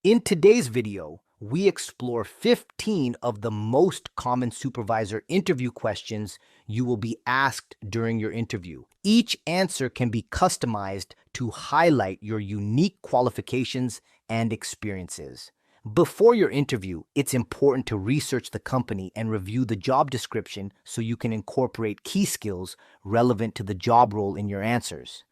In today's video, we explore 15 of the most common supervisor interview questions you will be asked during your interview. Each answer can be customized to highlight your unique qualifications and experiences. Before your interview, it's important to research the company and review the job description so you can incorporate key skills relevant to the job role in your answers.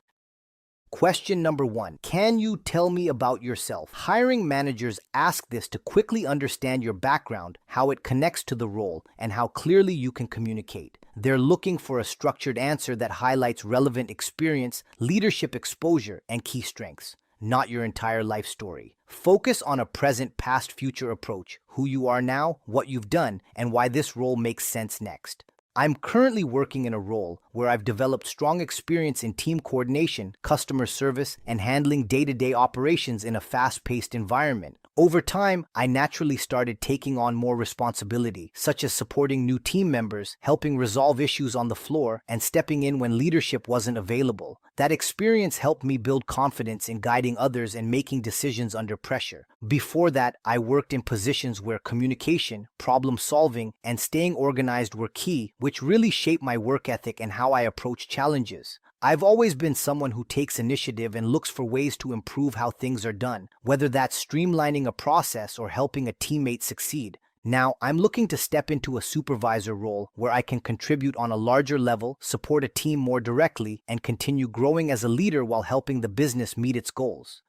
Question number 1. Can you tell me about yourself? Hiring managers ask this to quickly understand your background, how it connects to the role, and how clearly you can communicate. They're looking for a structured answer that highlights relevant experience, leadership exposure, and key strengths, not your entire life story. Focus on a present, past, future approach, who you are now, what you've done, and why this role makes sense next. I'm currently working in a role where I've developed strong experience in team coordination, customer service, and handling day-to-day operations in a fast-paced environment. Over time, I naturally started taking on more responsibility, such as supporting new team members, helping resolve issues on the floor, and stepping in when leadership wasn't available. That experience helped me build confidence in guiding others and making decisions under pressure. Before that, I worked in positions where communication, problem solving, and staying organized were key, which really shaped my work ethic and how I approach challenges. I've always been someone who takes initiative and looks for ways to improve how things are done, whether that's streamlining a process or helping a teammate succeed. Now, I'm looking to step into a supervisor role where I can contribute on a larger level, support a team more directly, and continue growing as a leader while helping the business meet its goals.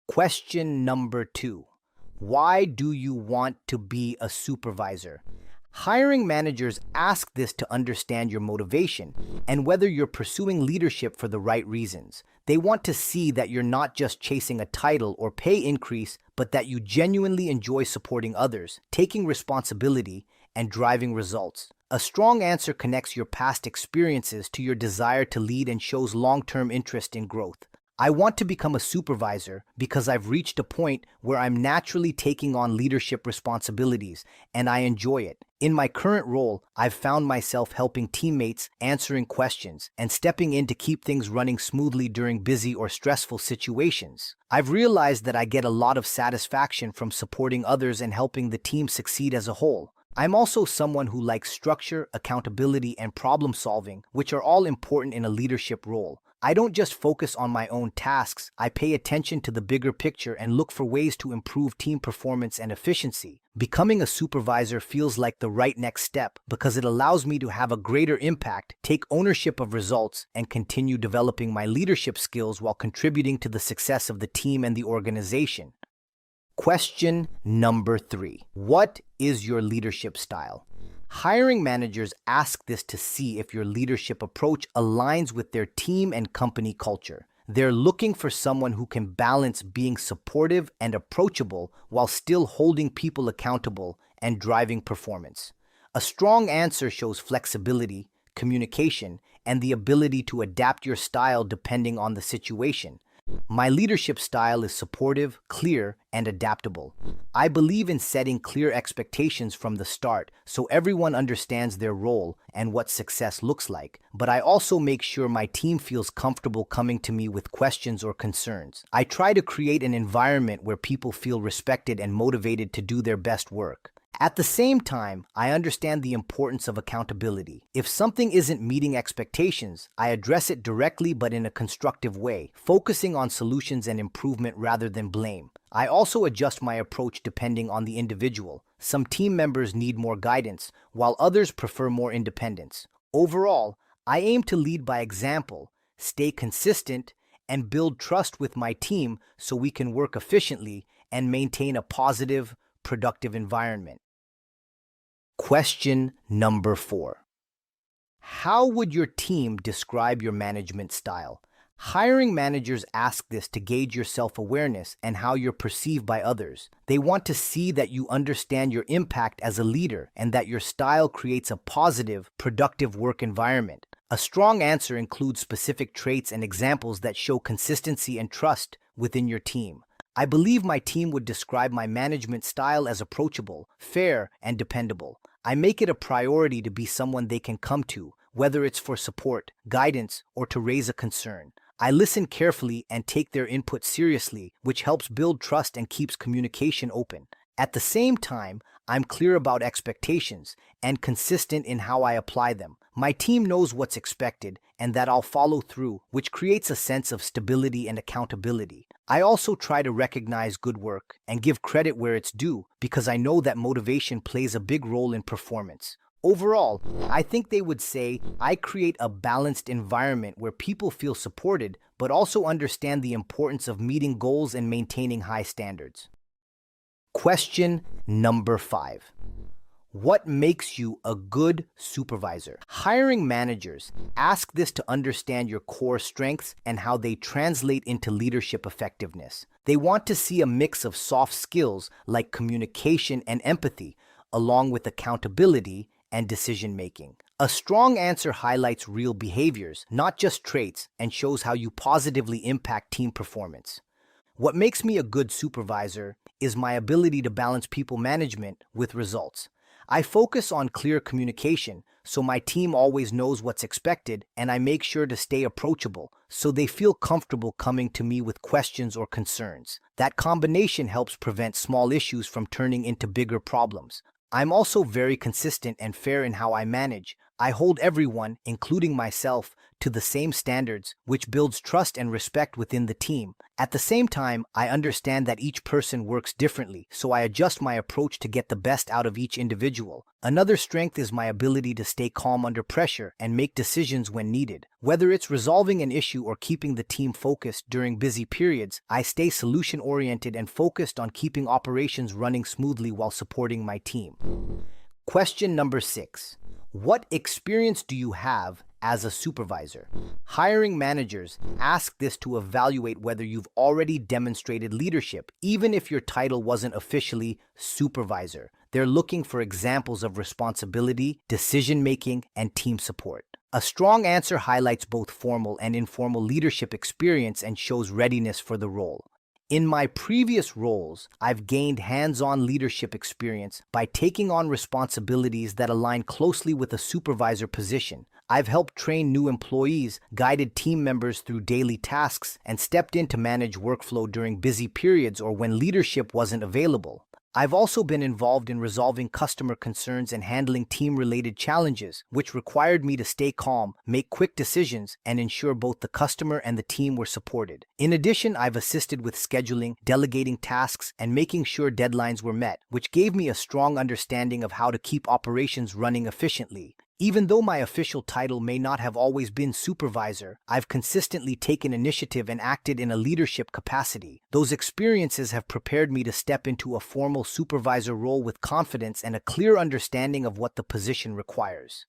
Question number 2. Why do you want to be a supervisor? Hiring managers ask this to understand your motivation and whether you're pursuing leadership for the right reasons. They want to see that you're not just chasing a title or pay increase, but that you genuinely enjoy supporting others, taking responsibility, and driving results. A strong answer connects your past experiences to your desire to lead and shows long-term interest in growth. I want to become a supervisor because I've reached a point where I'm naturally taking on leadership responsibilities, and I enjoy it. In my current role, I've found myself helping teammates, answering questions, and stepping in to keep things running smoothly during busy or stressful situations. I've realized that I get a lot of satisfaction from supporting others and helping the team succeed as a whole. I'm also someone who likes structure, accountability, and problem solving, which are all important in a leadership role. I don't just focus on my own tasks, I pay attention to the bigger picture and look for ways to improve team performance and efficiency. Becoming a supervisor feels like the right next step because it allows me to have a greater impact, take ownership of results, and continue developing my leadership skills while contributing to the success of the team and the organization. Question number 3. What is your leadership style? Hiring managers ask this to see if your leadership approach aligns with their team and company culture. They're looking for someone who can balance being supportive and approachable while still holding people accountable and driving performance. A strong answer shows flexibility, communication, and the ability to adapt your style depending on the situation. My leadership style is supportive, clear, and adaptable. I believe in setting clear expectations from the start so everyone understands their role and what success looks like, but I also make sure my team feels comfortable coming to me with questions or concerns. I try to create an environment where people feel respected and motivated to do their best work. At the same time, I understand the importance of accountability. If something isn't meeting expectations, I address it directly but in a constructive way, focusing on solutions and improvement rather than blame. I also adjust my approach depending on the individual. Some team members need more guidance, while others prefer more independence. Overall, I aim to lead by example, stay consistent, and build trust with my team so we can work efficiently and maintain a positive, productive environment. Question number 4. How would your team describe your management style? Hiring managers ask this to gauge your self-awareness and how you're perceived by others. They want to see that you understand your impact as a leader and that your style creates a positive, productive work environment. A strong answer includes specific traits and examples that show consistency and trust within your team. I believe my team would describe my management style as approachable, fair, and dependable. I make it a priority to be someone they can come to, whether it's for support, guidance, or to raise a concern. I listen carefully and take their input seriously, which helps build trust and keeps communication open. At the same time, I'm clear about expectations and consistent in how I apply them. My team knows what's expected and that I'll follow through, which creates a sense of stability and accountability. I also try to recognize good work and give credit where it's due because I know that motivation plays a big role in performance. Overall, I think they would say I create a balanced environment where people feel supported but also understand the importance of meeting goals and maintaining high standards. Question number 5. What makes you a good supervisor? Hiring managers ask this to understand your core strengths and how they translate into leadership effectiveness. They want to see a mix of soft skills like communication and empathy, along with accountability and decision-making. A strong answer highlights real behaviors, not just traits, and shows how you positively impact team performance. What makes me a good supervisor is my ability to balance people management with results. I focus on clear communication so my team always knows what's expected, and I make sure to stay approachable so they feel comfortable coming to me with questions or concerns. That combination helps prevent small issues from turning into bigger problems. I'm also very consistent and fair in how I manage. I hold everyone, including myself, to the same standards, which builds trust and respect within the team. At the same time, I understand that each person works differently, so I adjust my approach to get the best out of each individual. Another strength is my ability to stay calm under pressure and make decisions when needed. Whether it's resolving an issue or keeping the team focused during busy periods, I stay solution-oriented and focused on keeping operations running smoothly while supporting my team. Question number 6. What experience do you have as a supervisor? Hiring managers ask this to evaluate whether you've already demonstrated leadership, even if your title wasn't officially supervisor. They're looking for examples of responsibility, decision-making, and team support. A strong answer highlights both formal and informal leadership experience and shows readiness for the role. In my previous roles, I've gained hands-on leadership experience by taking on responsibilities that align closely with a supervisor position. I've helped train new employees, guided team members through daily tasks, and stepped in to manage workflow during busy periods or when leadership wasn't available. I've also been involved in resolving customer concerns and handling team-related challenges, which required me to stay calm, make quick decisions, and ensure both the customer and the team were supported. In addition, I've assisted with scheduling, delegating tasks, and making sure deadlines were met, which gave me a strong understanding of how to keep operations running efficiently. Even though my official title may not have always been supervisor, I've consistently taken initiative and acted in a leadership capacity. Those experiences have prepared me to step into a formal supervisor role with confidence and a clear understanding of what the position requires.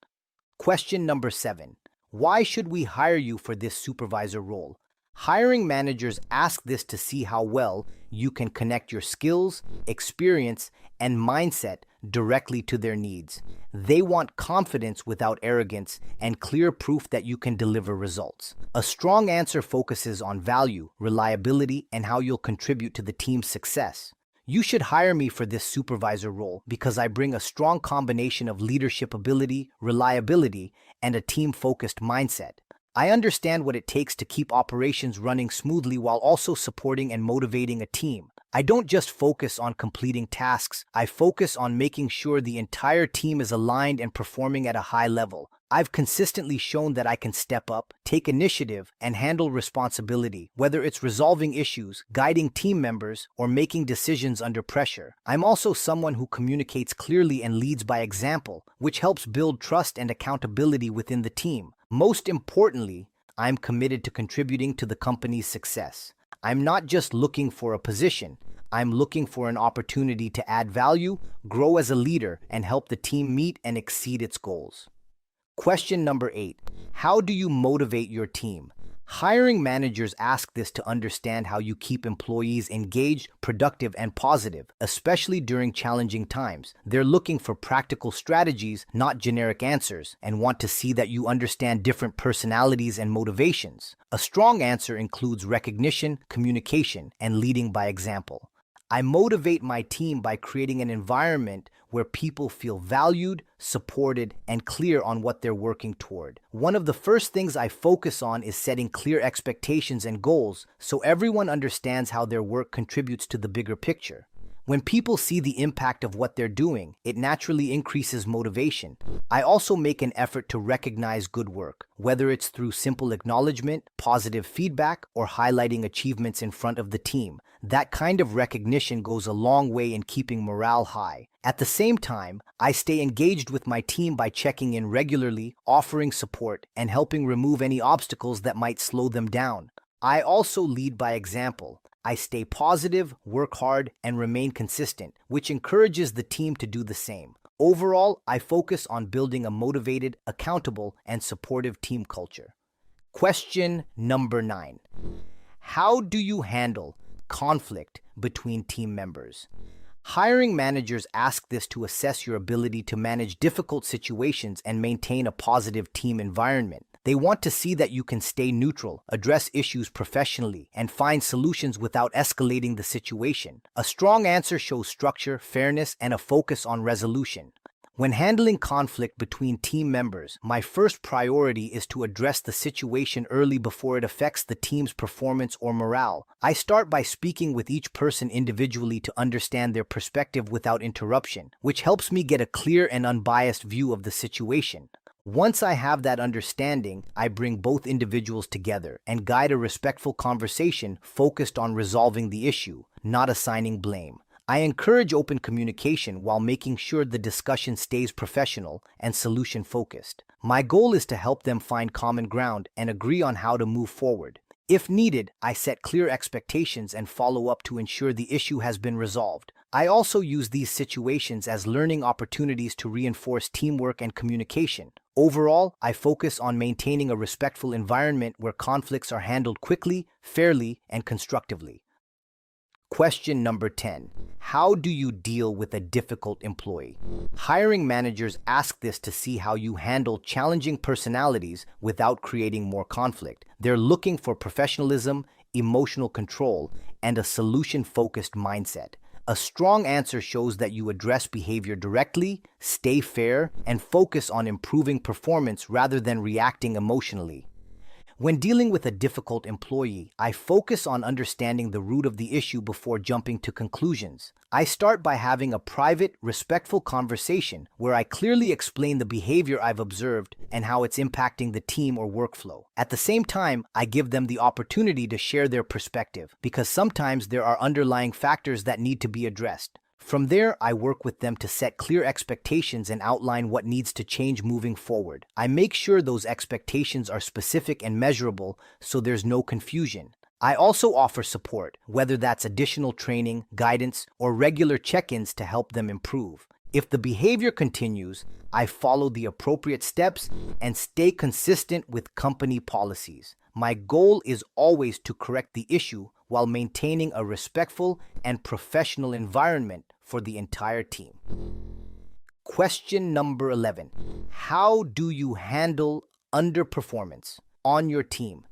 Question number 7. Why should we hire you for this supervisor role? Hiring managers ask this to see how well you can connect your skills, experience, and mindset directly to their needs. They want confidence without arrogance and clear proof that you can deliver results. A strong answer focuses on value, reliability, and how you'll contribute to the team's success. You should hire me for this supervisor role because I bring a strong combination of leadership ability, reliability, and a team-focused mindset. I understand what it takes to keep operations running smoothly while also supporting and motivating a team. I don't just focus on completing tasks, I focus on making sure the entire team is aligned and performing at a high level. I've consistently shown that I can step up, take initiative, and handle responsibility, whether it's resolving issues, guiding team members, or making decisions under pressure. I'm also someone who communicates clearly and leads by example, which helps build trust and accountability within the team. Most importantly, I'm committed to contributing to the company's success. I'm not just looking for a position, I'm looking for an opportunity to add value, grow as a leader, and help the team meet and exceed its goals. Question number 8. How do you motivate your team? Hiring managers ask this to understand how you keep employees engaged, productive, and positive, especially during challenging times. They're looking for practical strategies, not generic answers, and want to see that you understand different personalities and motivations. A strong answer includes recognition, communication, and leading by example. I motivate my team by creating an environment where people feel valued, supported, and clear on what they're working toward. One of the first things I focus on is setting clear expectations and goals so everyone understands how their work contributes to the bigger picture. When people see the impact of what they're doing, it naturally increases motivation. I also make an effort to recognize good work, whether it's through simple acknowledgement, positive feedback, or highlighting achievements in front of the team. That kind of recognition goes a long way in keeping morale high. At the same time, I stay engaged with my team by checking in regularly, offering support, and helping remove any obstacles that might slow them down. I also lead by example. I stay positive, work hard, and remain consistent, which encourages the team to do the same. Overall, I focus on building a motivated, accountable, and supportive team culture. Question number 9. How do you handle conflict between team members? Hiring managers ask this to assess your ability to manage difficult situations and maintain a positive team environment. They want to see that you can stay neutral, address issues professionally, and find solutions without escalating the situation. A strong answer shows structure, fairness, and a focus on resolution. When handling conflict between team members, my first priority is to address the situation early before it affects the team's performance or morale. I start by speaking with each person individually to understand their perspective without interruption, which helps me get a clear and unbiased view of the situation. Once I have that understanding, I bring both individuals together and guide a respectful conversation focused on resolving the issue, not assigning blame. I encourage open communication while making sure the discussion stays professional and solution-focused. My goal is to help them find common ground and agree on how to move forward. If needed, I set clear expectations and follow up to ensure the issue has been resolved. I also use these situations as learning opportunities to reinforce teamwork and communication. Overall, I focus on maintaining a respectful environment where conflicts are handled quickly, fairly, and constructively. Question number 10. How do you deal with a difficult employee? Hiring managers ask this to see how you handle challenging personalities without creating more conflict. They're looking for professionalism, emotional control, and a solution-focused mindset. A strong answer shows that you address behavior directly, stay fair, and focus on improving performance rather than reacting emotionally. When dealing with a difficult employee, I focus on understanding the root of the issue before jumping to conclusions. I start by having a private, respectful conversation where I clearly explain the behavior I've observed and how it's impacting the team or workflow. At the same time, I give them the opportunity to share their perspective, because sometimes there are underlying factors that need to be addressed. From there, I work with them to set clear expectations and outline what needs to change moving forward. I make sure those expectations are specific and measurable so there's no confusion. I also offer support, whether that's additional training, guidance, or regular check-ins to help them improve. If the behavior continues, I follow the appropriate steps and stay consistent with company policies. My goal is always to correct the issue while maintaining a respectful and professional environment for the entire team. Question number 11. How do you handle underperformance on your team?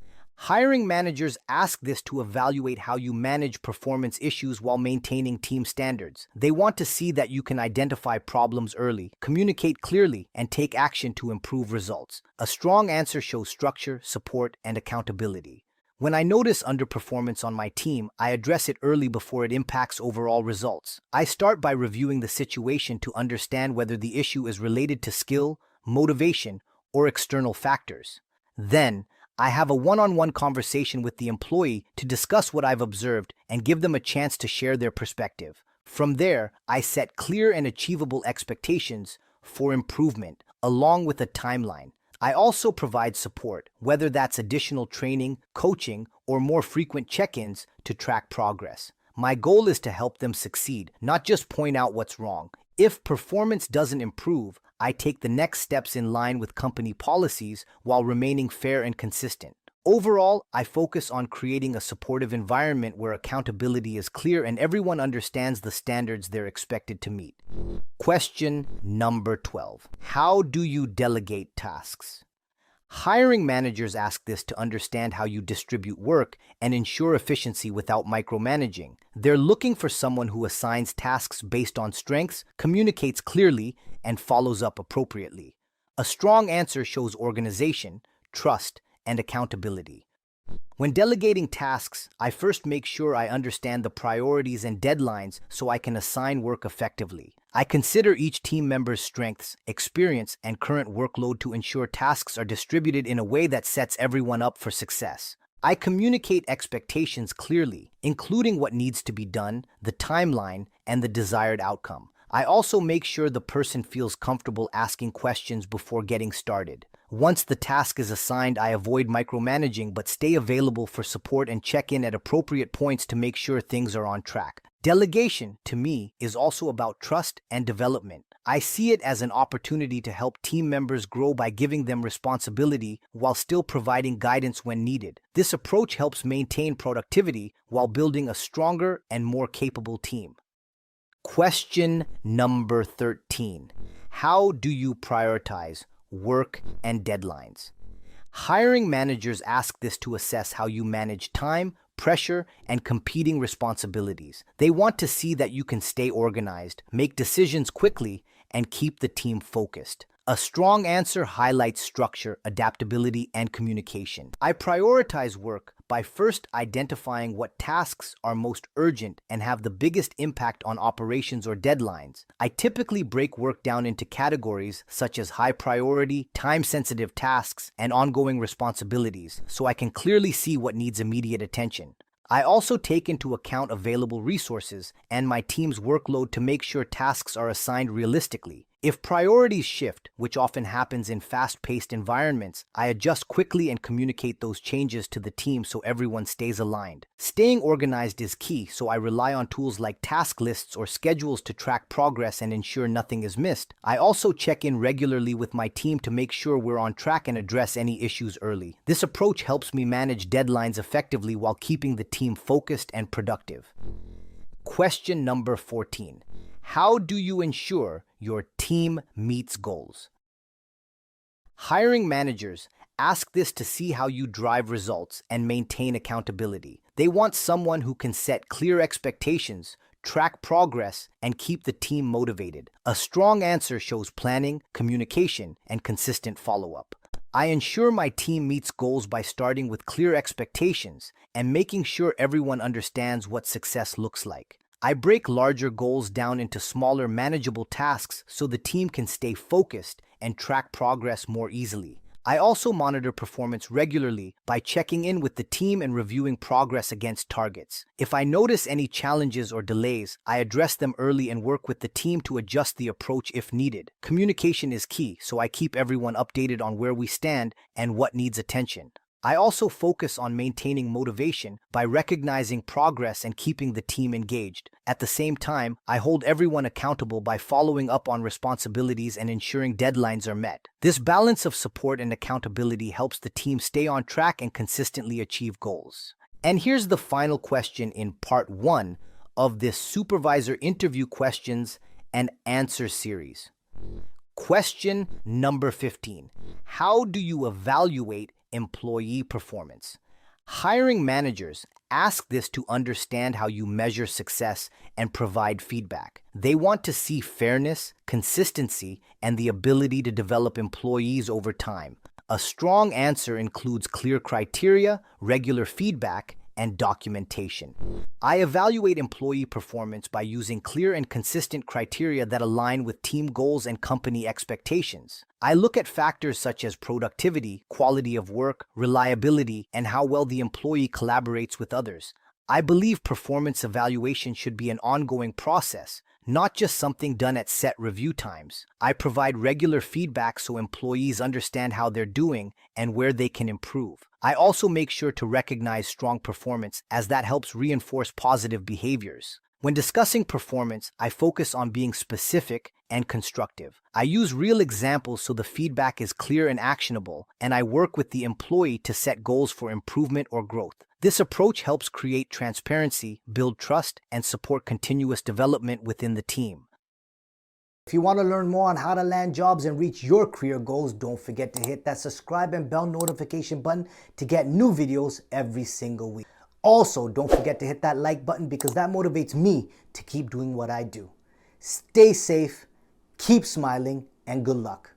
Hiring managers ask this to evaluate how you manage performance issues while maintaining team standards. They want to see that you can identify problems early, communicate clearly, and take action to improve results. A strong answer shows structure, support, and accountability. When I notice underperformance on my team, I address it early before it impacts overall results. I start by reviewing the situation to understand whether the issue is related to skill, motivation, or external factors. Then, I have a one-on-one conversation with the employee to discuss what I've observed and give them a chance to share their perspective. From there, I set clear and achievable expectations for improvement, along with a timeline. I also provide support, whether that's additional training, coaching, or more frequent check-ins to track progress. My goal is to help them succeed, not just point out what's wrong. If performance doesn't improve, I take the next steps in line with company policies while remaining fair and consistent. Overall, I focus on creating a supportive environment where accountability is clear and everyone understands the standards they're expected to meet. Question number 12. How do you delegate tasks? Hiring managers ask this to understand how you distribute work and ensure efficiency without micromanaging. They're looking for someone who assigns tasks based on strengths, communicates clearly, and follows up appropriately. A strong answer shows organization, trust, and accountability. When delegating tasks, I first make sure I understand the priorities and deadlines so I can assign work effectively. I consider each team member's strengths, experience, and current workload to ensure tasks are distributed in a way that sets everyone up for success. I communicate expectations clearly, including what needs to be done, the timeline, and the desired outcome. I also make sure the person feels comfortable asking questions before getting started. Once the task is assigned, I avoid micromanaging but stay available for support and check in at appropriate points to make sure things are on track. Delegation, to me, is also about trust and development. I see it as an opportunity to help team members grow by giving them responsibility while still providing guidance when needed. This approach helps maintain productivity while building a stronger and more capable team. Question number 13. How do you prioritize work and deadlines? Hiring managers ask this to assess how you manage time, pressure, and competing responsibilities. They want to see that you can stay organized, make decisions quickly, and keep the team focused. A strong answer highlights structure, adaptability, and communication. I prioritize work by first identifying what tasks are most urgent and have the biggest impact on operations or deadlines. I typically break work down into categories such as high priority, time-sensitive tasks, and ongoing responsibilities, so I can clearly see what needs immediate attention. I also take into account available resources and my team's workload to make sure tasks are assigned realistically. If priorities shift, which often happens in fast-paced environments, I adjust quickly and communicate those changes to the team so everyone stays aligned. Staying organized is key, so I rely on tools like task lists or schedules to track progress and ensure nothing is missed. I also check in regularly with my team to make sure we're on track and address any issues early. This approach helps me manage deadlines effectively while keeping the team focused and productive. Question number 14. How do you ensure your team meets goals? Hiring managers ask this to see how you drive results and maintain accountability. They want someone who can set clear expectations, track progress, and keep the team motivated. A strong answer shows planning, communication, and consistent follow-up. I ensure my team meets goals by starting with clear expectations and making sure everyone understands what success looks like. I break larger goals down into smaller, manageable tasks so the team can stay focused and track progress more easily. I also monitor performance regularly by checking in with the team and reviewing progress against targets. If I notice any challenges or delays, I address them early and work with the team to adjust the approach if needed. Communication is key, so I keep everyone updated on where we stand and what needs attention. I also focus on maintaining motivation by recognizing progress and keeping the team engaged. At the same time, I hold everyone accountable by following up on responsibilities and ensuring deadlines are met. This balance of support and accountability helps the team stay on track and consistently achieve goals. And here's the final question in part 1 of this supervisor interview questions and answer series. Question number 15. How do you evaluate employee performance? Hiring managers ask this to understand how you measure success and provide feedback. They want to see fairness, consistency, and the ability to develop employees over time. A strong answer includes clear criteria, regular feedback, and documentation. I evaluate employee performance by using clear and consistent criteria that align with team goals and company expectations. I look at factors such as productivity, quality of work, reliability, and how well the employee collaborates with others. I believe performance evaluation should be an ongoing process, not just something done at set review times. I provide regular feedback so employees understand how they're doing and where they can improve. I also make sure to recognize strong performance, as that helps reinforce positive behaviors. When discussing performance, I focus on being specific and constructive. I use real examples so the feedback is clear and actionable, and I work with the employee to set goals for improvement or growth. This approach helps create transparency, build trust, and support continuous development within the team. If you want to learn more on how to land jobs and reach your career goals, don't forget to hit that subscribe and bell notification button to get new videos every single week. Also, don't forget to hit that like button because that motivates me to keep doing what I do. Stay safe, keep smiling, and good luck.